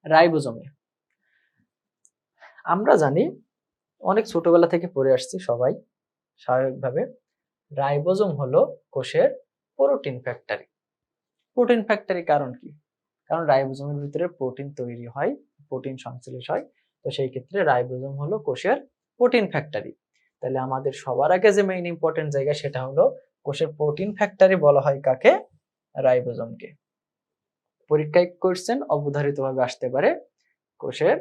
রাইবোজোমে আমরা জানি, অনেক ছোটবেলা থেকে পড়ে আসছি সবাই স্বাভাবিকভাবে, রাইবোজোম হলো কোষের প্রোটিন ফ্যাক্টরি। প্রোটিন ফ্যাক্টরি কারণ কি? কারণ রাইবোজোমের ভিতরে প্রোটিন তৈরি হয়, প্রোটিন সংশ্লেষ হয়। তো সেই ক্ষেত্রে রাইবোজোম হলো কোষের প্রোটিন ফ্যাক্টরি। তাহলে আমাদের সবার আগে যে মেইন ইম্পর্টেন্ট জায়গা সেটা হলো কোষের প্রোটিন ফ্যাক্টরি বলা হয় কাকে? রাইবোজোমকে। পরীক্ষায় কোশ্চেন অবধারিতভাবে আসতে পারে, কোষের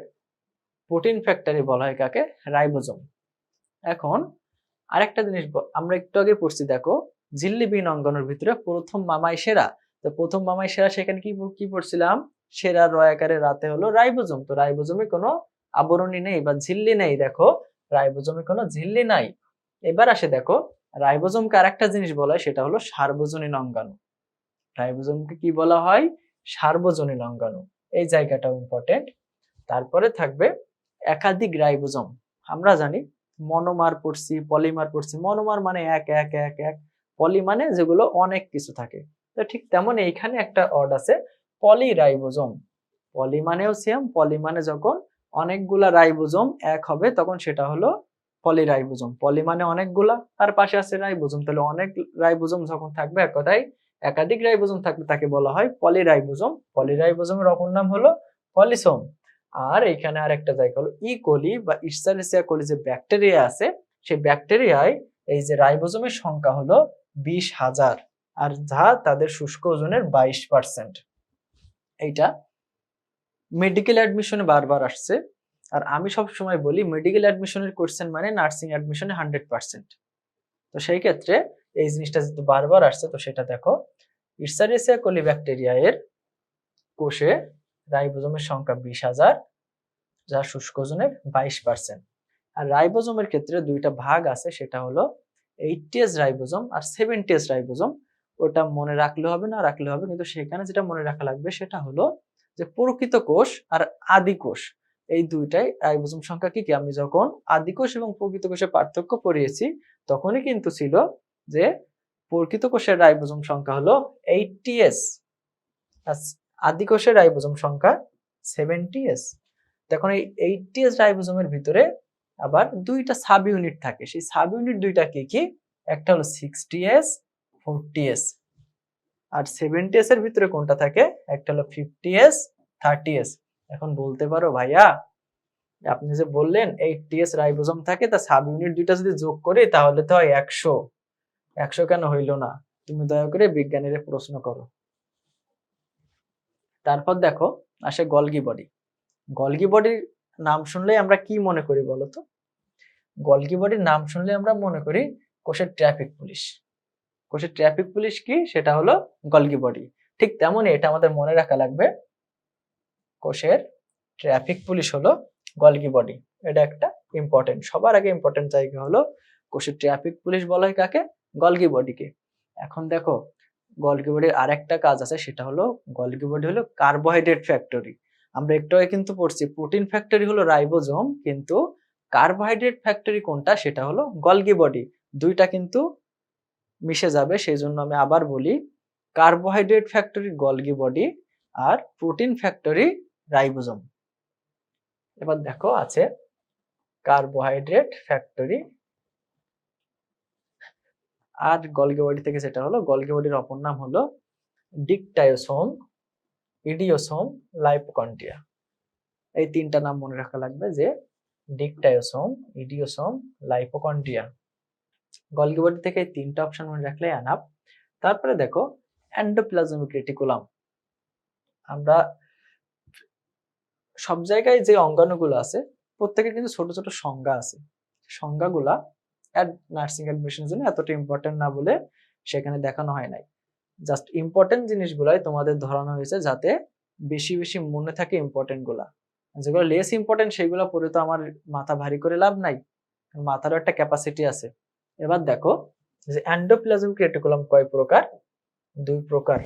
প্রোটিন ফ্যাক্টরি বলা হয় কাকে? রাইবোজোম। এখন আরেকটা জিনিস আমরা একটু আগে পড়ছি, দেখো ঝিল্লি বিহীন অঙ্গাণুর ভিতরে প্রথম মামাই সেরা। তো প্রথম মামাই সেরা, সেখানে কি পড়ছিলাম? সেরা রয়াকারে রাতে হলো রাইবোজোম। তো রাইবোজোমে কোনো আবরণী নেই বা ঝিল্লি নেই। দেখো রাইবোজোমে কোনো ঝিল্লি নাই। এবার আসে দেখো রাইবোজোমকে আরেকটা জিনিস বলা হয়, সেটা হলো সার্বজনীন অঙ্গাণু। রাইবোজোমকে কি বলা হয়? সার্বজনীন অঙ্গাণু। এই জায়গাটাও ইম্পর্টেন্ট। তারপরে থাকবে একাধিক রাইবোজোম। আমরা জানি মনোমার পড়ছি, পলিমার পড়ছি। মনোমার মানে এক এক এক এক, পলি মানে যেগুলো অনেক কিছু থাকে। তো ঠিক তেমন এইখানে একটা ওয়ার্ড আছে পলিরাইবোজোম। পলি মানেও সেম, পলি মানে যখন অনেকগুলা রাইবোজোম এক হবে তখন সেটা হলো পলিরাইবোজোম। পলি মানে অনেকগুলা, তার পাশে আছে রাইবোজোম, তাহলে অনেক রাইবোজোম যখন থাকবে, এক কথায় একাধিক রাইবোজোম থাকবে, তাকে বলা হয় পলিরাইবোজোম। পলিরাইবোজোমের অপর নাম হলো পলিসোম। আর এখানে আরেকটা জায়গা হলো ই কোলি বা ইশ্চারিসিয়া কোলি, যে ব্যাকটেরিয়া আছে, সেই ব্যাকটেরিয়ায় এই যে রাইবোজোমের সংখ্যা হলো 20,000, আর যা তাদের শুষ্ক ওজনের 22%। এইটা মেডিকেল অ্যাডমিশনে বারবার আসছে। আর আমি সব সময় বলি মেডিকেল অ্যাডমিশনের কোশ্চেন মানে নার্সিং অ্যাডমিশনে 100%। তো সেই ক্ষেত্রে এই জিনিসটা যেহেতু বারবার আসছে, তো সেটা দেখো ইশ্চারিসিয়া কোলি ব্যাকটেরিয়া এর কোষে রাইবোজোমের সংখ্যা 20,000, যা শুষ্ক ওজনের 22%। আর রাইবোজোমের ক্ষেত্রে দুইটা ভাগ আছে, সেটা হলো 80S রাইবোজোম আর 70S রাইবোজোম। ওটা মনে রাখলে হবে না রাখলে হবে, কিন্তু সেখানে যেটা মনে রাখা লাগবে সেটা হলো যে প্রকৃত কোষ আর আদি কোষ, এই দুইটাই রাইবোজোম সংখ্যা কি কি। আমি যখন আদি কোষ এবং প্রকৃত কোষের পার্থক্য পড়িয়েছি তখনই কিন্তু ছিল যে প্রকৃত কোষের রাইবোজোম সংখ্যা হলো 80S, আর আদি কোষের রাইবোজোম সংখ্যা 70S। দেখুন এই 80S রাইবোজোমের ভিতরে আবার দুইটা সাব ইউনিট থাকে। সেই সাব ইউনিট দুইটা কি কি? একটা হলো 60S, 40S। আর 70S এর ভিতরে কোনটা থাকে? একটা হলো 50S, 30S। এখন বলতে পারো ভাইয়া আপনি যে বললেন 80S রাইবোজোম থাকে, তা সাব ইউনিট দুইটা যদি যোগ করি তাহলে তো হয় 100। 100 কেন হইল না? তুমি দয়া করে বিজ্ঞানীদের প্রশ্ন করো। তারপর দেখো আসে গলগি বডি। গলগি বডির নাম শুনলেই আমরা কি মনে করি বলতো? গলগি বডির নাম শুনলে আমরা মনে করি কোষের ট্রাফিক পুলিশ। কোষের ট্রাফিক পুলিশ কি? সেটা হলো গলগি বডি। ঠিক তেমনই এটা আমাদের মনে রাখা লাগবে, কোষের ট্রাফিক পুলিশ হলো গলগি বডি। এটা একটা ইম্পর্টেন্ট, সবার আগে ইম্পর্টেন্ট জায়গা হলো কোষের ট্রাফিক পুলিশ বলা হয় কাকে? গলগি বডিকে। এখন দেখো গলগি বডির আরেকটা কাজ আছে, সেটা হলো গলগি বডি হলো কার্বোহাইড্রেট ফ্যাক্টরি। আমরা একটু আগে কিন্তু পড়ছি প্রোটিন ফ্যাক্টরি হলো রাইবোজোম, কিন্তু কার্বোহাইড্রেট ফ্যাক্টরি কোনটা? সেটা হলো গলগি বডি। দুইটা কিন্তু মিশে যাবে, সেই জন্য আমি আবার বলি কার্বোহাইড্রেট ফ্যাক্টরি গলগি বডি আর প্রোটিন ফ্যাক্টরি রাইবোজোম। এবার দেখো আছে কার্বোহাইড্রেট ফ্যাক্টরি আর গলগি বডি থেকে, সেটা হলো গলগি বডির অপর নাম হলো ডিকটায়োসোম, ইডিওসোম, লাইপোকন্ড্রিয়া। এই তিনটা নাম মনে রাখা লাগবে, যে ডিকটায়োসোম, ইডিওসোম, লাইপোকন্ড্রিয়া। গলগি বডি থেকে এই তিনটা অপশন মনে রাখলে এনাফ। তারপরে দেখো এন্ডোপ্লাজমিক রেটিকুলাম। আমরা সব জায়গায় যে অঙ্গাণুগুলো আছে প্রত্যেকের কিন্তু ছোট ছোট সংজ্ঞা আছে। সংজ্ঞাগুলা নার্সিং অ্যাডমিশনের জন্য এতটা ইম্পর্টেন্ট না বলে সেখানে দেখানো হয় নাই। জাস্ট ইম্পর্টেন্ট জিনিসগুলাই তোমাদের ধরানো হয়েছে যাতে বেশি বেশি মনে থাকে ইম্পর্টেন্ট গুলা। যেগুলো লেস ইম্পর্টেন্ট সেগুলো পড়ে তো আমার মাথা ভারী করে লাভ নাই, মাথারও একটা ক্যাপাসিটি আছে। এবার দেখো যে এন্ডোপ্লাজমিক রেটিকুলাম কয় প্রকার? 2 প্রকার।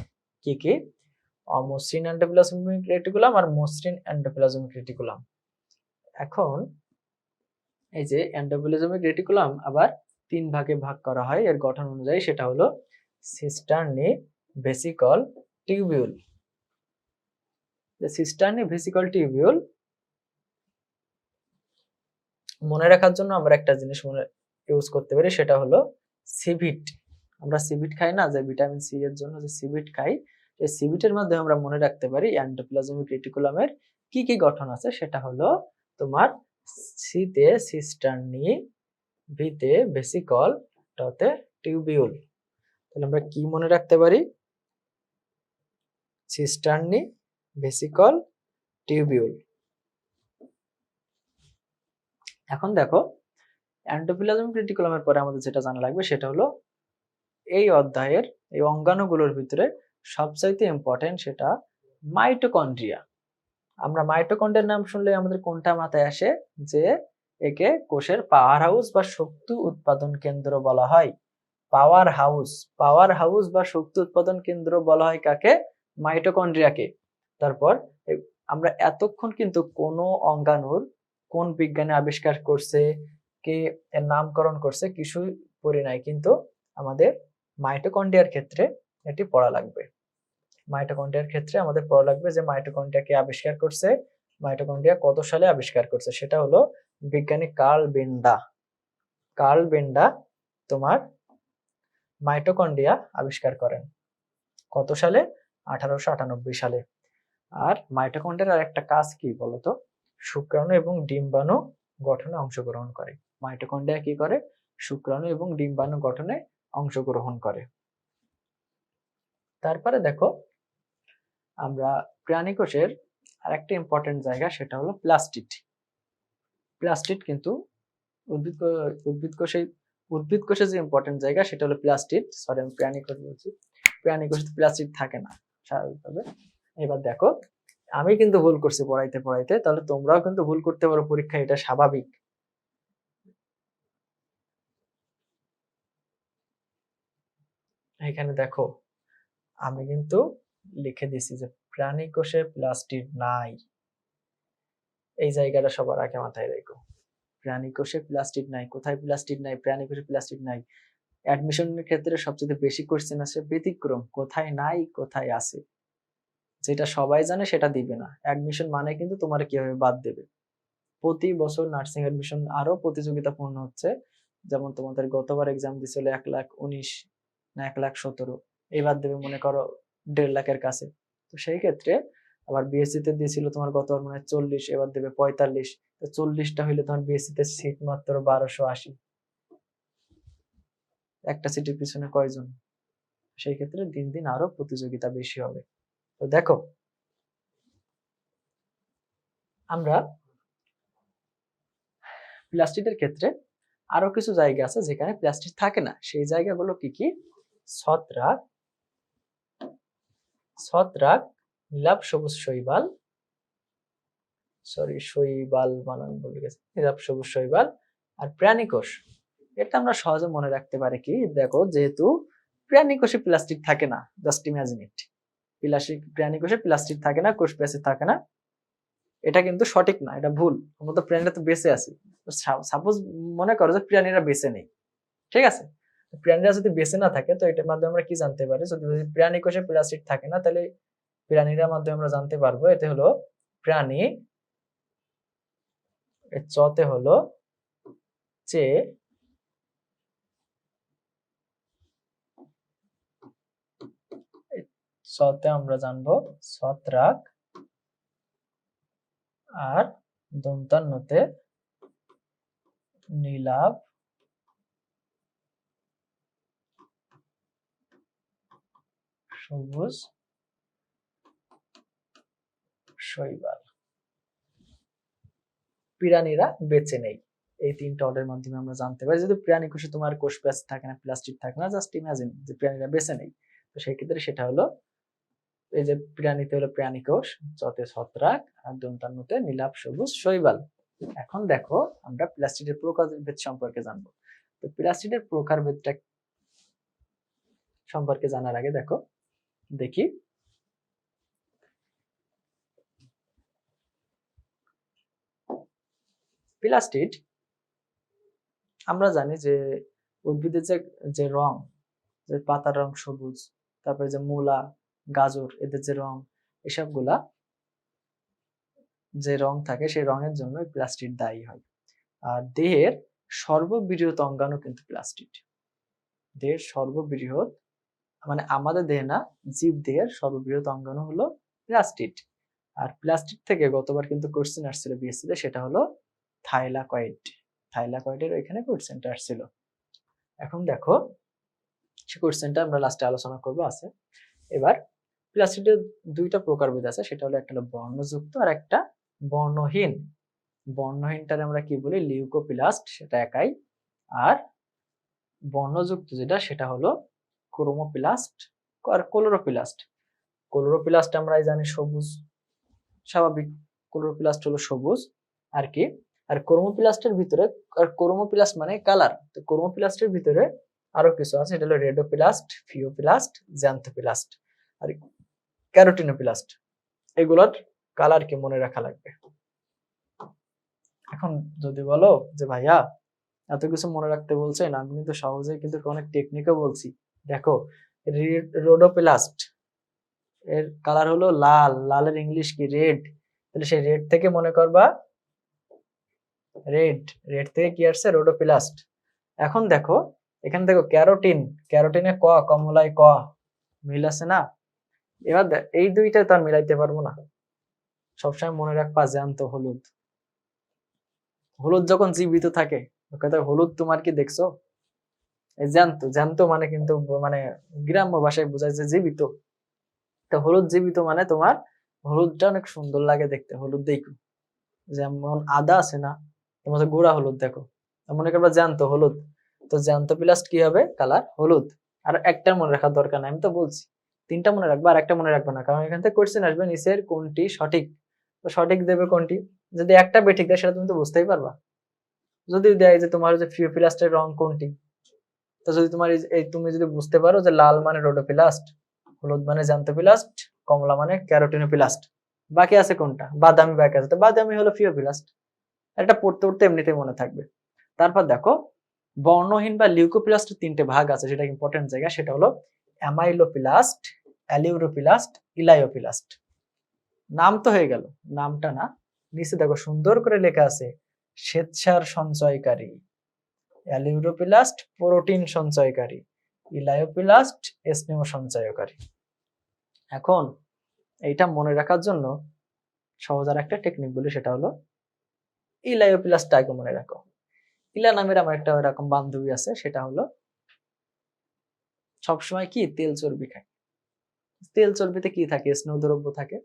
কি কি? অমসৃণ এন্ডোপ্লাজমিক রেটিকুলাম আর মসৃণ এন্ডোপ্লাজমিক রেটিকুলাম। এখন এই যে এন্ডোপ্লাজমিক রেটিকুলাম আবার 3 ভাগে ভাগ করা হয় এর গঠন অনুযায়ী, সেটা হলো সিস্টার্নি, ভেসিকল, টিউবিউল। যে সিস্টার্নি ভেসিকল টিউবিউল মনে রাখার জন্য আমরা একটা জিনিস মনে ইউজ করতে পারি, সেটা হলো সিভিট। আমরা সিভিট খাই না, যে ভিটামিন সি এর জন্য যে সিভিট খাই, এই সিভিটের মাধ্যমে আমরা মনে রাখতে পারি এন্ডোপ্লাজমিক রেটিকুলামের কি কি গঠন আছে। সেটা হলো তোমার সিতে সিস্টার্নি, ভিতে ভেসিকল, টতে টিউবিউল। তাহলে আমরা কি মনে রাখতে পারি? সিস্টার্নি, ভেসিকল, টিউবিউল। এখন দেখো এন্ডোপ্লাজমিক রেটিকুলামের পরে আমাদের যেটা জানা লাগবে সেটা হলো এই অধ্যায়ের এই অঙ্গাণুগুলোর ভিতরে সবচাইতে ইম্পর্টেন্ট, সেটা মাইটোকন্ড্রিয়া। আমরা মাইটোকন্ড্রিয়ার নাম শুনলে আমাদের কোনটা মাথায় আসে? যে একে কোষের পাওয়ার হাউস বা শক্তি উৎপাদন কেন্দ্র বলা হয়। পাওয়ার হাউস বা শক্তি উৎপাদন কেন্দ্র বলা হয় কাকে? মাইটোকন্ড্রিয়াকে। তারপর আমরা এতক্ষণ কিন্তু কোন অঙ্গাণুর কোন বিজ্ঞানী আবিষ্কার করছে, কে এর নামকরণ করছে কিছুই পড়ি নাই, কিন্তু আমাদের মাইটোকন্ড্রিয়ার ক্ষেত্রে এটি পড়া লাগবে। মাইটোকন্ড্রিয়ার ক্ষেত্রে আমাদের পড়া লাগবে যে মাইটোকন্ড্রিয়া কে আবিষ্কার করছে, মাইটোকন্ড্রিয়া কত সালে আবিষ্কার করছে। সেটা হলো বিজ্ঞানী কার্ল বেন্ডা তোমার মাইটোকন্ড্রিয়া আবিষ্কার করেন। কত সালে? 1898 সালে। আর মাইটোকন্ড্রিয়ার আর একটা কাজ কি বলতো? শুক্রাণু এবং ডিম্বাণু গঠনে অংশগ্রহণ করে। মাইটোকন্ড্রিয়া কি করে? শুক্রাণু এবং ডিম্বাণু গঠনে অংশগ্রহণ করে। তারপরে দেখো আমরা প্রাণী কোষের আরেকটা ইম্পর্টেন্ট জায়গা, সেটা হলো প্লাস্টিড। প্লাস্টিড কিন্তু উদ্ভিদ কোষে যে ইম্পর্টেন্ট জায়গা সেটা হলো প্লাস্টিড। সরি, আমি প্রাণী কোষ বলছি। প্রাণী কোষে প্লাস্টিড থাকে না স্বাভাবিকভাবে। এবার দেখো আমি কিন্তু ভুল করছি পড়াইতে, তাহলে তোমরাও কিন্তু ভুল করতে পারো পরীক্ষায়, এটা স্বাভাবিক। এখানে দেখো আমি কিন্তু লিখে দিছি যে প্রাণী কোষে প্লাস্টিড নাই। এই জায়গাটা সবার আগে মাথায় রেখো। প্রাণী কোষে প্লাস্টিড নাই। কোথায় প্লাস্টিড নাই? প্রাণী কোষে প্লাস্টিড নাই। অ্যাডমিশনের ক্ষেত্রে সবচেয়ে বেশি কোশ্চেন আছে ব্যতিক্রম, কোথায় নাই কোথায় আছে। যেটা সবাই জানে সেটা দিবে না। অ্যাডমিশন মানে কিন্তু তোমার কিভাবে বাদ দেবে। প্রতি বছর নার্সিং অ্যাডমিশন আরো প্রতিযোগিতাপূর্ণ হচ্ছে। যেমন তোমাদের গতবার এক্সাম দিছিল 1,19,000 না 1,17,000, এবার দেবে মনে করো 1,50,000-এর কাছে। তো সেই ক্ষেত্রে আবার বিএসসি তে দিয়েছিল তোমার গতবার মনে হয় 40, এবার দেবে 45। তো 40টা হইলে তোমার বিএসসি তে সিট মাত্র 1280। একটা সিটের পিছনে কয়জন? সেই ক্ষেত্রে দিন দিন আরো প্রতিযোগিতা বেশি হবে। তো দেখো আমরা প্লাস্টিডের ক্ষেত্রে আরো কিছু জায়গা আছে যেখানে প্লাস্টিড থাকে না। সেই জায়গাগুলো কি কি? ছত্রাক, নীলাভ সবুজ শৈবাল, শৈবাল বানান বলে গেছে, নীলাভ সবুজ শৈবাল আর প্রাণীকোষ। এটা আমরা সহজে মনে রাখতে পারি কি? দেখো যেহেতু প্রাণীকোষে প্লাস্টিক থাকে না, জাস্ট ইমাজিন ইট। প্রাণীকোষে প্লাস্টিক থাকে না, কোষ প্রাচীর থাকে না, এটা কিন্তু সঠিক না, এটা ভুল। আমরা তো প্রাণীরা তো বেঁচে আছি। সাপোজ মনে করো যে প্রাণীরা বেঁচে নেই, ঠিক আছে? প্রাণীরা যদি বেঁচে না থাকে তো এটার মাধ্যমে আমরা কি জানতে পারি? যদি প্রাণী কোষে প্লাস্টিক থাকে না, তাহলে প্রাণীরা মাধ্যমে আমরা জানতে পারবো এতে হলো প্রাণী, চতে হলো চে, চতে আমরা জানবো ছত্রাক, আর দন্তান্নতে নীলাভ সবুজ শৈবাল। প্রাণীরা বেঁচে নেই। এই তিনটা অর্ডের মাধ্যমে আমরা জানতে পারি। যদি প্রাণী কোষে তোমার কোষ প্রাচীর থাকে না, প্লাস্টিক থাকে না, জাস্ট ইমাজিন যে প্রাণীরা বেঁচে নেই, তো সেই ক্ষেত্রে সেটা হলো এই যে প্রাণীতে হলো প্রাণী কোষ, চতে ছত্রাক আর দন্তান্নতে নীলাভ সবুজ শৈবাল। এখন দেখো আমরা প্লাস্টিডের প্রকারভেদ সম্পর্কে জানবো। তো প্লাস্টিডের প্রকারভেদটা সম্পর্কে জানার আগে দেখো দেখি প্লাস্টিড আমরা জানি যে উদ্ভিদের যে রং, যে পাতার রং সবুজ, তারপরে যে মূলা, গাজর, এদের যে রং, এসবগুলা যে রং থাকে সেই রঙের জন্য প্লাস্টিড দায়ী হয়। আর দেহের সর্ববৃহৎ অঙ্গাণু কিন্তু প্লাস্টিড। দেহের সর্ববৃহৎ মানে আমাদের দেহে না, জীব দেহের সর্ববৃহৎ অঙ্গাণু হলো প্লাস্টিড। আর প্লাস্টিড থেকে গতবার কিন্তু কোশ্চেন আসছিল বিএসসি তে, সেটা হলো থাইলাকয়েড। থাইলাকয়েডের এখানে কোশ্চেনটা আসছিল। এখন দেখো সে কোশ্চেনটা আমরা লাস্টে আলোচনা করব আছে। এবার প্লাস্টিডের দুইটা প্রকারভেদ আছে, সেটা হলো একটা হলো বর্ণযুক্ত আর একটা বর্ণহীন। বর্ণহীনটার আমরা কি বলি, লিউকোপ্লাস্ট, সেটা একাই। আর বর্ণযুক্ত যেটা সেটা হলো ক্রোমোপ্লাস্ট আর ক্লোরোপ্লাস্ট। ক্লোরোপ্লাস্ট আমরা জানি সবুজ, স্বাভাবিক। ক্লোরোপ্লাস্ট হলো সবুজ আর কি। আর ক্রোমোপ্লাস্টের ভিতরে, আর ক্রোমোপ্লাস্ট মানে কালার, তো ক্রোমোপ্লাস্টের ভিতরে আরো কিছু আছে, সেটা হলো রেডোপ্লাস্ট, ফিওপ্লাস্ট, জ্যান্থোপ্লাস্ট আর ক্যারোটিনোপ্লাস্ট। এগুলোর কালার কি মনে রাখা লাগবে। এখন যদি বলো যে ভাইয়া এত কিছু মনে রাখতে বলছেন, আমি কিন্তু সহজে কিন্তু অনেক টেকনিকও বলছি। দেখো রোডোপ্লাস্ট এর কালার হলো লাল, লালের ইংলিশ কি, রেড। তাহলে সেই রেড থেকে মনে করবা রেড, রেড থেকে কি আসছে, রোডোপ্লাস্ট। এখন দেখো এখানে দেখো ক্যারোটিন, ক্যারোটিনে ক, কমলায় ক, মিল আছে না। এবার এই দুইটা তো আর মিলাইতে পারবো না। সবসময় মনে রাখবা জ্যান্ত হলুদ। হলুদ যখন জীবিত থাকে, হলুদ তোমার কি দেখছো, জ্যান্ত, জ্যান্ত মানে কিন্তু মানে গ্রাম্য ভাষায় বোঝায় যে জীবিত। তো হলুদ জীবিত মানে তোমার হলুদটা অনেক সুন্দর লাগে দেখতে। হলুদ দেখো, যেমন আদা আছে না, তোমার গুঁড়া হলুদ দেখো, মনে করবা জ্যান্ত হলুদ। তো জ্যান্ত প্লাস্ট কি হবে, কালার হলুদ। আর একটা মনে রাখার দরকার নাই, আমি তো বলছি তিনটা মনে রাখবা, আর একটা মনে রাখবা না, কারণ এখান থেকে কোশ্চেন আসবে নিচের কোনটি সঠিক। তো সঠিক দেবে কোনটি, যদি একটা বেঠিক দেয় সেটা তুমি তো বুঝতেই পারবা। যদি দেয় যে তোমার যে ফিওপ্লাস্টের রং কোনটি, তো যদি তোমার এই তুমি যদি বুঝতে পারো যে লাল মানে রোডোপ্লাস্ট, হলুদ মানে জ্যান্থোপ্লাস্ট, কমলা মানে ক্যারোটিনোপ্লাস্ট, বাকি আছে কোনটা, বাদামি বাকি আছে, তো বাদামি হলো ফিওপ্লাস্ট। এটা পড়তে পড়তে এমনিতেই মনে থাকবে। তারপর দেখো বর্ণহীন বা লিউকোপ্লাস্টের তিনটে ভাগ আছে, যেটা ইম্পর্টেন্ট জায়গা, সেটা হলো অ্যামাইলোপ্লাস্ট, অ্যালিউরোপ্লাস্ট, ইলায়োপ্লাস্ট। নাম তো হয়ে গেল, নামটা না, নিচে দেখো সুন্দর করে লেখা আছে শ্বেতসার সঞ্চয়কারী, অ্যালিউরোপ্লাস্ট প্রোটিন সঞ্চয়কারী, ইলায়োপ্লাস্ট স্নেহ সঞ্চয়কারী। এখন এইটা মনে রাখার জন্য সহজ আর একটা টেকনিক বলি, সেটা হলো ইলায়োপ্লাস্ট আগে মনে রাখো। ইলা নামের আমার একটা এরকম বান্ধবী আছে, সেটা হলো সবসময় কি তেল চর্বি খায়। তেল চর্বিতে কি থাকে, স্নেহ দ্রব্য থাকে।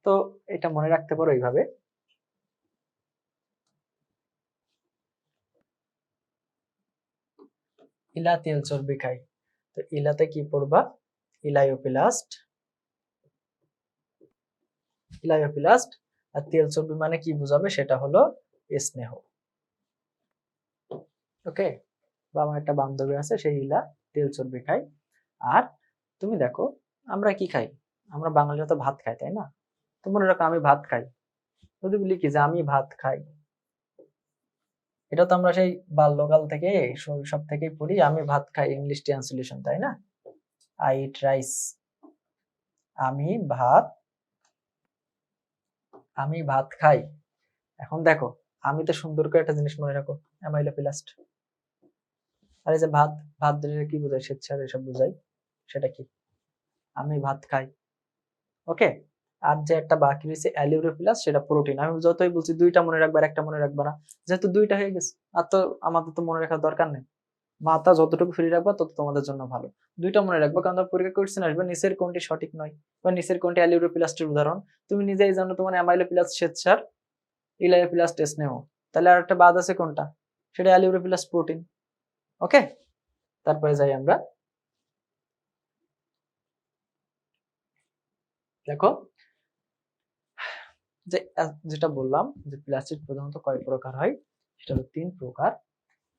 তো এটা মনে রাখতে পারো এইভাবে, ইলা তেল চর্বি খায়। তো ইলাতে কি পড়বা, ইলায়োপ্লাস্ট, ইলায়োপ্লাস্ট। আর তেল চর্বি মানে কি বুঝাবে, সেটা হলো স্নেহ। ওকে, বা আমার একটা বান্ধবী আছে, সেই ইলা তেল চর্বি খায়। আর তুমি দেখো আমরা কি খাই, আমরা বাঙালিরা তো ভাত খাই, তাই না। তো মনে রাখো আমি ভাত খাই, যদি বলি কি যে আমি ভাত খাই, এটা তো আমরা সেই বাল্যকাল থেকে শৈশব থেকেই পড়ি, আমি ভাত খাই, ইংলিশ ট্রান্সলেশন, তাই না। আই ইট রাইস, আমি ভাত, আমি ভাত খাই। এখন দেখো আমি তো সুন্দর করে একটা জিনিস মনে রাখো, অ্যামাইলোপ্লাস্ট। আর এই যে ভাত, ভাত দিলে কি বোঝায়, স্বেচ্ছার এসব বোঝায়, সেটা কি, আমি ভাত খাই। ওকে, আর যে একটা বাকি রয়েছে অ্যালিউরোপ্লাস্ট, সেটা প্রোটিন। আমি যতই বলছি দুইটা মনে রাখবা আর একটা মনে রাখবা না, যেহেতু দুইটা হয়ে গেছে, আর তো আমাদের তো মনে রাখার দরকার নেই। মাথা যতটুকু ফ্রি রাখবা তত তোমাদের জন্য ভালো। দুইটা মনে রাখবা, কারণ পরীক্ষা কোশ্চেন আসবে নিচের কোনটি সঠিক নয় বা নিচের কোনটি অ্যালিউরোপ্লাস্টের উদাহরণ। তুমি নিজেই জানো তোমার অ্যামাইলোপ্লাস্ট শ্বেতসার, ইলায়োপ্লাস্ট স্নেহ, তাহলে আর একটা বাদ আছে কোনটা, সেটা অ্যালিউরোপ্লাস্ট প্রোটিন। ওকে, তারপরে যাই আমরা, দেখো যে যেটা বললাম যে প্লাস্টিড প্রধানত কয় প্রকার হয়, সেটা হলো 3 প্রকার,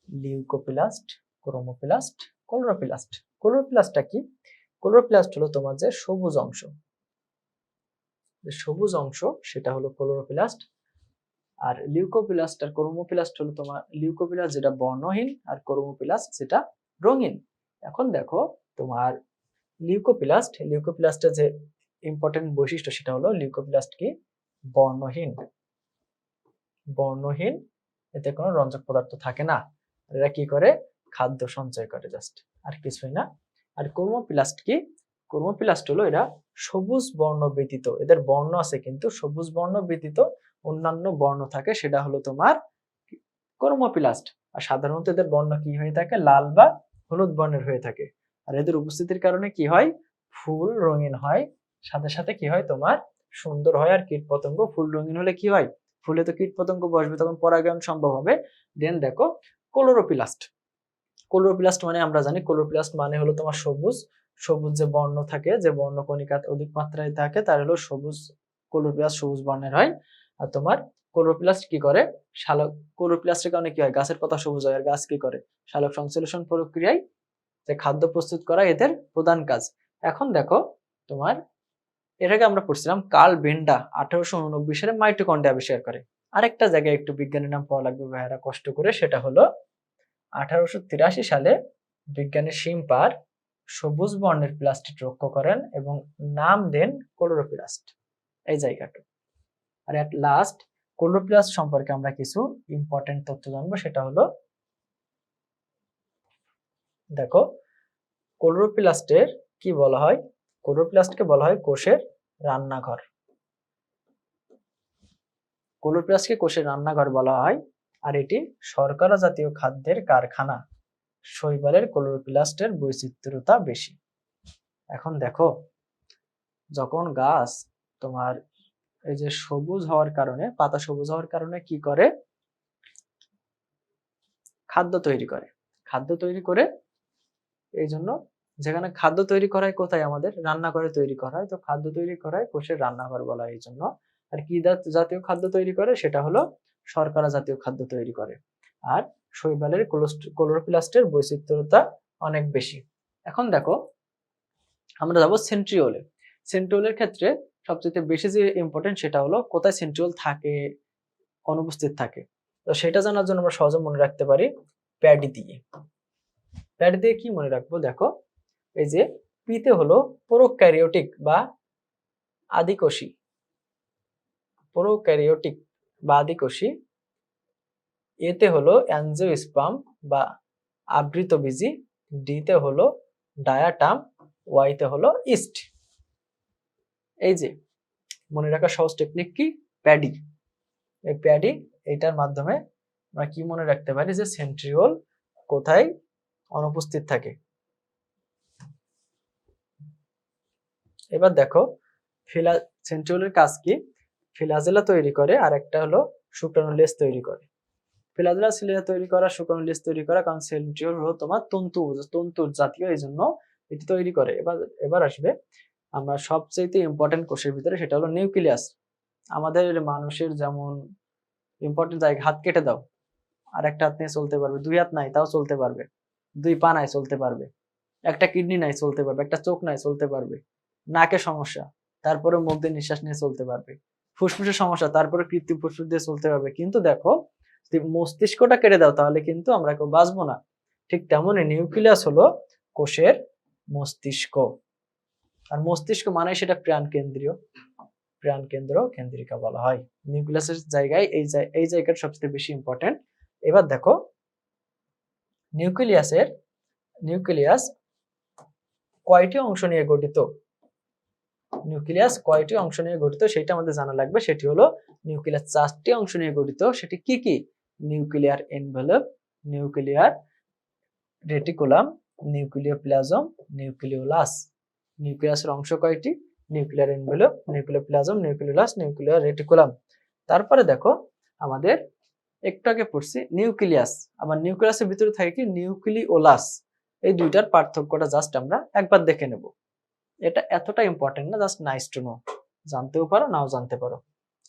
লিউকোপ্লাস্ট, ক্রোমোপ্লাস্ট, ক্লোরোপ্লাস্ট। ক্লোরোপ্লাস্টটা কি, ক্লোরোপ্লাস্ট হলো তোমার যে সবুজ অংশ, যে সবুজ অংশ সেটা হলো ক্লোরোপ্লাস্ট। আর লিউকোপ্লাস্ট আর ক্রোমোপ্লাস্ট হলো তোমার, লিউকোপ্লাস্ট যেটা বর্ণহীন আর ক্রোমোপ্লাস্ট যেটা রঙিন। এখন দেখো তোমার লিউকোপ্লাস্টের যে ইম্পর্টেন্ট বৈশিষ্ট্য, সেটা হলো লিউকোপ্লাস্ট কি বর্ণহীন, বর্ণহীন, এতে কোনো রঞ্জক পদার্থ থাকে না। এরা কি করে? খাদ্য সঞ্চয় করে, জাস্ট, আর কিছুই না। আর ক্রোমোপ্লাস্ট কি? ক্রোমোপ্লাস্ট হলো এরা সবুজ বর্ণ ব্যতীত, এদের বর্ণ আছে কিন্তু সবুজ বর্ণ ব্যতীত অন্যান্য বর্ণ থাকে, সেটা হলো তোমার ক্রোমোপ্লাস্ট। আর সাধারণত এদের বর্ণ কি হয়ে থাকে? লাল বা হলুদ বর্ণের হয়ে থাকে। আর এদের উপস্থিতির কারণে কি হয়? ফুল রঙিন হয়, সাথে সাথে কি হয়? তোমার সুন্দর হয়। আর কীট পতঙ্গ, ফুল রঙিন হলে কি হয়? ফুলে তো কীট পতঙ্গ বসবে, তখন পরাগায়ন সম্ভব হবে। দেন দেখো ক্লোরোপ্লাস্ট। ক্লোরোপ্লাস্ট মানে আমরা জানি, ক্লোরোপ্লাস্ট মানে হলো তোমার সবুজ, সবুজ যে বর্ণ থাকে, যে বর্ণকণিকা অধিক মাত্রায় থাকে তার হলো সবুজ, ক্লোরোপ্লাস্ট সবুজ বর্ণের হয়। আর তোমার ক্লোরোপ্লাস্ট কি করে? শালক, ক্লোরোপ্লাস্টের কারণে কি হয়? গাছের পাতা সবুজ হয়। আর গাছ কি করে? শালক সংশ্লেষণ প্রক্রিয়ায় যে খাদ্য প্রস্তুত করা এদের প্রধান কাজ। এখন দেখো তোমার, এর আগে আমরা পড়ছিলাম কার্ল বেন্ডা 1889 সালে মাইটোকন্ড্রিয়া আবিষ্কার করে। আরেকটা জায়গায় একটু বিজ্ঞানীর নাম পাওয়া লাগবে ভাইয়ারা কষ্ট করে, সেটা হলো 1883 সালে বিজ্ঞানী শিম্পার সবুজ বর্ণের প্লাস্টিক লক্ষ্য করেন এবং নাম দেন ক্লোরোপ্লাস্ট, এই জায়গাটা। আর এট লাস্ট ক্লোরোপ্লাস্ট সম্পর্কে আমরা কিছু ইম্পর্টেন্ট তথ্য জানবো, সেটা হলো দেখো ক্লোরোপ্লাস্টের কি বলা হয়? ক্লোরোপ্লাস্টকে বলা হয় কোষের রান্নাঘর। ক্লোরোপ্লাস্টকে কোষের রান্নাঘর বলা হয়। আর এটি শর্করা জাতীয় খাদ্যের কারখানা। শৈবালের ক্লোরোপ্লাস্টের বৈচিত্র্যতা বেশি। এখন দেখো, যখন গাছ তোমার এই যে সবুজ হওয়ার কারণে, পাতা সবুজ হওয়ার কারণে কি করে? খাদ্য তৈরি করে। খাদ্য তৈরি করে, এই জন্য যেখানে খাদ্য তৈরি করা হয় কোথায়? আমাদের রান্নাঘরে তৈরি করা হয়। তো খাদ্য তৈরি করা হয় কোষের রান্নাঘর বলা হয় এই জন্য। আর কি জাতীয় খাদ্য তৈরি করে? সেটা হলো শর্করা জাতীয় খাদ্য তৈরি করে। আর শৈবালের ক্লোরোপ্লাস্টের বৈচিত্র্যতা অনেক বেশি। এখন দেখো আমরা যাবো সেন্ট্রিওলে। সেন্ট্রিওলের ক্ষেত্রে সবচেয়ে বেশি যে ইম্পর্টেন্ট সেটা হলো কোথায় সেন্ট্রিওল থাকে, অনুপস্থিত থাকে। তো সেটা জানার জন্য আমরা সহজে মনে রাখতে পারি প্যাডি দিয়ে। প্যাডি দিয়ে কি মনে রাখবো? দেখো এই যে পিতে হলো প্রোক্যারিওটিক বা আদিকোষী, প্রোক্যারিওটিক বা আদিকোষী, এতে হলো অ্যানজিওস্পার্ম বা আবৃতবীজী, ডিতে হলো ডায়াটাম, ওয়াইতে হলো ইস্ট। এই যে মনে রাখার সহজ টেকনিক কি? প্যাডি। এই প্যাডি, এটার মাধ্যমে আমরা কি মনে রাখতে পারি যে সেন্ট্রিওল কোথায় অনুপস্থিত থাকে। এবার দেখো সেন্ট্রিওলের কাজ কি? ফ্ল্যাজেলা তৈরি করে, আর একটা হলো শুক্রাণু লেজ তৈরি করে। ফ্ল্যাজেলা সিলিয়া তৈরি করা, শুক্রাণু লেজ তৈরি করা, কারণ সেন্ট্রিওল হলো তোমার তন্তু জাতীয়, এই জন্য এটি তৈরি করে। এবার আসবে আমরা সবচেয়ে ইম্পর্টেন্ট কোষের ভিতরে, সেটা হলো নিউক্লিয়াস। আমাদের মানুষের যেমন ইম্পর্টেন্ট জায়গা, হাত কেটে দাও আর একটা হাত নিয়ে চলতে পারবে, দুই হাত নাই তাও চলতে পারবে, দুই পা নাই চলতে পারবে, একটা কিডনি নাই চলতে পারবে, একটা চোখ নাই চলতে পারবে, নাকে সমস্যা তারপরে মুখ দিয়ে নিঃশ্বাস নিয়ে চলতে পারবে, ফুসফুসের সমস্যা তারপরে কৃত্রিম ফুসফুস দিয়ে চলতে পারবে। কিন্তু দেখো যদি মস্তিষ্কটা কেটে দাও তাহলে কিন্তু আমরা কেউ বাঁচবো না। ঠিক তেমনই নিউক্লিয়াস হলো কোষের মস্তিষ্ক। আর মস্তিষ্ক মানে সেটা প্রাণ কেন্দ্রীয়, প্রাণ কেন্দ্র, কেন্দ্রিকা বলা হয়। নিউক্লিয়াসের জায়গায় এই জায়গাটা সবচেয়ে বেশি ইম্পর্টেন্ট। এবার দেখো নিউক্লিয়াস কয়টি অংশ নিয়ে গঠিত? নিউক্লিয়াস কয়টি অংশ নিয়ে গঠিত সেটা আমাদের জানা লাগবে। সেটি হলো নিউক্লিয়াস 4টি অংশ নিয়ে গঠিত। সেটি কি কি? Nuclear envelope, nuclear reticulum, nucleoplasm, nucleolus. নিউক্লিয়াসের অংশ কয়টি? Nuclear envelope, nucleoplasm, nucleolus, nuclear reticulum. তারপরে দেখো আমাদের একটু আগে পড়ছি নিউক্লিয়াস, আবার নিউক্লিয়াসের ভিতরে থাকে কি? নিউক্লিওলাস। এই দুইটার পার্থক্যটা জাস্ট আমরা একবার দেখে নেব। এটা এতটা ইম্পর্টেন্ট না, জাস্ট নাইস টু নো। জানতেও পারো নাও জানতে পারো।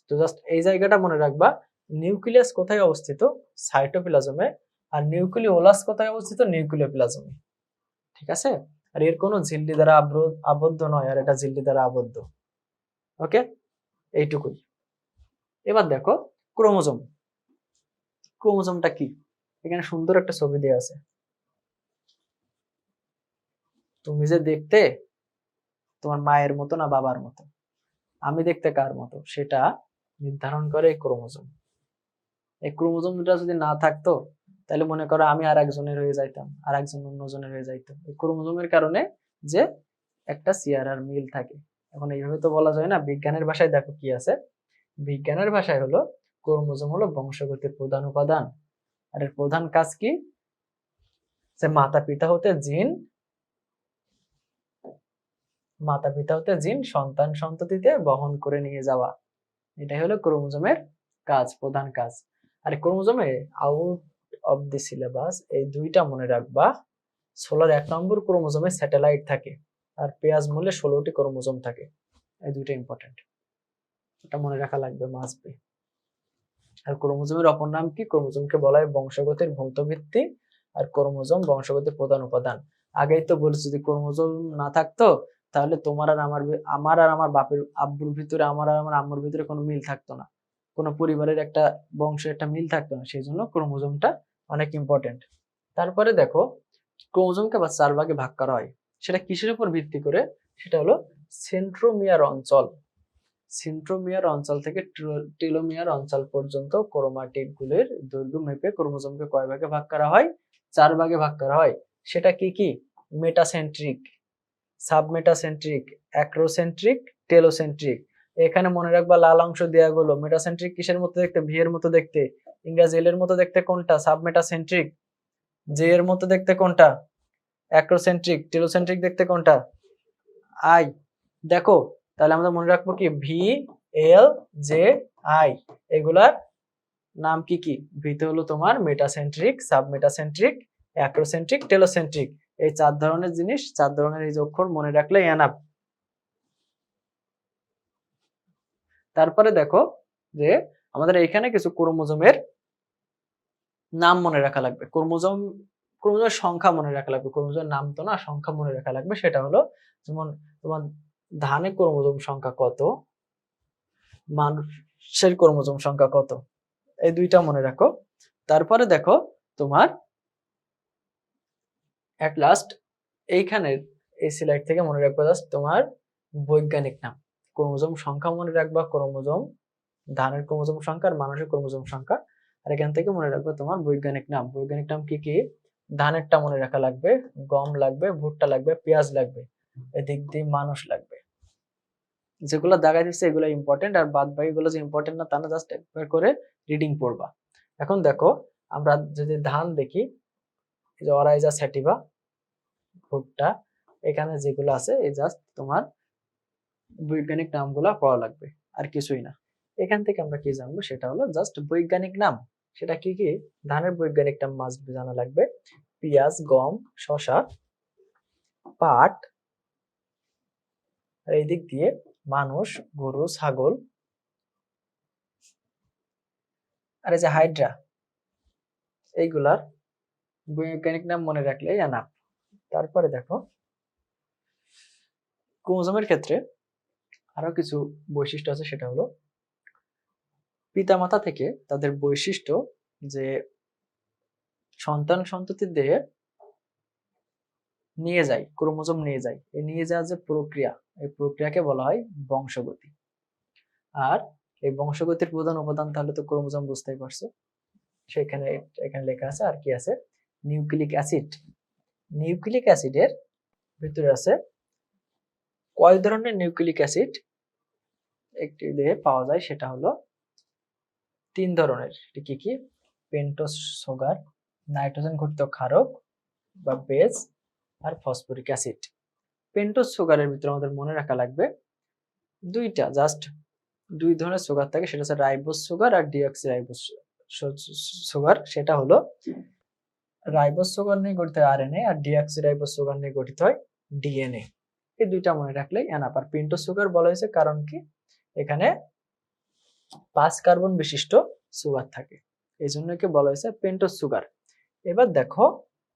তো জাস্ট এই জায়গাটা মনে রাখবা, নিউক্লিয়াস কোথায় অবস্থিত? সাইটোপ্লাজমে। আর নিউক্লিওলাস কোথায় অবস্থিত? নিউক্লিওপ্লাজমে। ঠিক আছে? আর এর কোনো ঝিল্লি দ্বারা আবদ্ধ নয়, আর এটা ঝিল্লি দ্বারা আবদ্ধ। ওকে, এইটুকুই। এবার দেখো ক্রোমোজোম। ক্রোমোজোমটা কি? এখানে সুন্দর একটা ছবি দেওয়া আছে। তুমি যে দেখতে তোমার মায়ের মতো না বাবার মতো, আমি দেখতে কার মতো? সেটা নির্ধারণ করে এই ক্রোমোজোম। এই ক্রোমোজোম দুটা যদি না থাকতো তাহলে মনে করো আমি আর একজনের হয়ে যাইতাম, আর একজন অন্যজনের হয়ে যাইতো। এই ক্রোমোজোমের কারণে যে একটা সিআরআর মিল থাকে। এখন এইভাবে তো বলা যায় না। বিজ্ঞানের ভাষায় দেখো কি আছে, বিজ্ঞানের ভাষায় হলো ক্রোমোজোম হলো বংশগতির প্রধান উপাদান। আর এর প্রধান কাজ কি, যে মাতা পিতা হতে জিন সন্তান সন্ততিতে বহন করে নিয়ে যাওয়া, এটাই হলো ক্রোমোজোমের কাজ, প্রধান কাজ। আর ক্রোমোজোমে আউট অফ দি সিলেবাস এই দুইটা মনে রাখবা। ১৬ নম্বর ক্রোমোজোমে স্যাটেলাইট থাকে, আর পেঁয়াজ মূলে ১৬টি ক্রোমোজোম থাকে। এই দুইটা ইম্পর্টেন্ট, এটা মনে রাখা লাগবে, মাস্ট বি। আর ক্রোমোজোমের অপর নাম কি? ক্রোমোজোমকে বলা হয় বংশগতির ভৌত ভিত্তি, আর ক্রোমোজোম বংশগতির প্রধান উপাদান। আগেই তো বলেছি, যদি ক্রোমোজোম না থাকতো তাহলে তোমার আর আমার বাপের আব্বুর ভিতরে, আমার আর আমার আম্মুর ভিতরে কোনো মিল থাকতো না, কোনো পরিবারের একটা বংশের একটা মিল থাকতো না। সেই জন্য ক্রোমোজোমটা অনেক ইম্পর্টেন্ট। তারপরে দেখো, ক্রোমোজোমকে আবার 4 ভাগে ভাগ করা হয়। সেটা কিসের উপর ভিত্তি করে? সেটা হলো সেন্ট্রোমিয়ার অঞ্চল। সেন্ট্রোমিয়ার অঞ্চল থেকে টেলোমিয়ার অঞ্চল পর্যন্ত ক্রোমাটিড গুলির দৈর্ঘ্য মেপে ক্রোমোজোমকে কয় ভাগে ভাগ করা হয়? 4 ভাগে ভাগ করা হয়। সেটা কি কি? Metacentric, submetacentric, acrocentric, telocentric. এখানে মনে রাখবা লাল অংশ দেয়া গুলো। মেটাসেন্ট্রিক কিসের মতো দেখতে? ভি এর মতো দেখতে। ইংরেজি এল এর মতো দেখতে কোনটা? সাবমেটাসেন্ট্রিক। জে এর মতো দেখতে কোনটা? অ্যাক্রোসেন্ট্রিক। টেলোসেন্ট্রিক দেখতে কোনটা? আই। দেখো, তাহলে আমরা মনে রাখবো কি? V, L, J, I. এগুলার নাম কি কি? ভিতে হলো তোমার মেটাসেন্ট্রিক, সাবমেটাসেন্ট্রিক, অ্যাক্রোসেন্ট্রিক, টেলোসেন্ট্রিক। এই 4 ধরনের জিনিস, 4 ধরনের এই যে অক্ষর মনে রাখলে এনাফ। তারপরে দেখো যে আমাদের এখানে কিছু ক্রোমোজোমের নাম মনে রাখা লাগবে। ক্রোমোজোমের সংখ্যা মনে রাখা লাগবে। ক্রোমোজোমের নাম তো না, সংখ্যা মনে রাখা লাগবে। সেটা হলো যেমন তোমার ধানে ক্রোমোজোম সংখ্যা কত, মানুষের ক্রোমোজোম সংখ্যা কত, এই দুইটা মনে রাখো। তারপরে দেখো তোমার এট লাস্ট এইখানের এই স্লাইড থেকে মনে রাখবা জাস্ট তোমার বৈজ্ঞানিক নাম। ক্রোমোজোম সংখ্যা মনে রাখবা, ক্রোমোজোম, ধানের ক্রোমোজোম সংখ্যা আর মানুষের ক্রোমোজোম সংখ্যা। আর এখান থেকে মনে রাখবা তোমার বৈজ্ঞানিক নাম। বৈজ্ঞানিক নাম কি কি? ধানেরটা মনে রাখা লাগবে, গম লাগবে, ভুট্টা লাগবে, পেঁয়াজ লাগবে, এদিক দিয়ে মানুষ লাগবে। যেগুলো দাগাই দিচ্ছে এগুলো ইম্পর্টেন্ট, আর বাদ বাকি গুলো যে ইম্পর্টেন্ট না তা না, জাস্ট একবার করে রিডিং পড়বা। এখন দেখো, আমরা যদি ধান দেখি, এই যে অরাইজা স্যাটিভা, ভুট্টা, এখানে যেগুলো আছে এই জাস্ট তোমার বৈজ্ঞানিক নামগুলা পড়া লাগবে, আর কিছুই না। এখান থেকে আমরা কি জানবো? সেটা হলো জাস্ট বৈজ্ঞানিক নাম। সেটা কি কি? ধানের বৈজ্ঞানিক নাম মাস্ট জানা লাগবে, পেঁয়াজ, গম, শসা, পাট, আর এই দিক দিয়ে মানুষ, গরু, ছাগল, আর এই যে হাইড্রা, এইগুলার বৈজ্ঞানিক নাম মনে রাখলেই এনাফ। তারপরে দেখো, ক্রোমোজোমের ক্ষেত্রে আরো কিছু বৈশিষ্ট্য আছে। সেটা হলো পিতামাতা থেকে তাদের বৈশিষ্ট্য যে সন্তান সন্ততির দেহে নিয়ে যায়, ক্রোমোজোম নিয়ে যায়, এই নিয়ে যাওয়ার যে প্রক্রিয়া, এই প্রক্রিয়াকে বলা হয় বংশগতি। আর এই বংশগতির প্রধান উপাদান তাহলে তো ক্রোমোজোম, বুঝতেই পারছো। সেখানে এখানে লেখা আছে, আর কি আছে? Nucleic acid. নিউক্লিক অ্যাসিডের ভিতরে আছে কয় ধরনের নিউক্লিক অ্যাসিড একটি দেহে পাওয়া যায়? সেটা হলো 3 ধরনের। কি কি? পেন্টোজ সুগার, নাইট্রোজেন ঘটিত ক্ষারক বা বেস, আর ফসফরিক অ্যাসিড। পেন্টোজ সুগারের ভিতরে আমাদের মনে রাখা লাগবে দুইটা, জাস্ট 2 ধরনের সুগার থাকে। সেটা হচ্ছে রাইবোজ সুগার আর ডিঅক্সিরাইবোজ সুগার। সেটা হলো রাইবোজ সুগার নিয়ে গঠিত হয় আরএনএ, আর ডিঅক্সিরাইবোজ সুগার নিয়ে গঠিত হয় ডিএনএ। এই দুইটা মনে রাখলেই এনাফ। আর পেন্টোজ সুগার বলা হয়েছে কারণ কি? এখানে 5 কার্বন বিশিষ্ট সুগার থাকে, এই জন্য একে বলা হয়েছে পেন্টোজ সুগার। এবার দেখো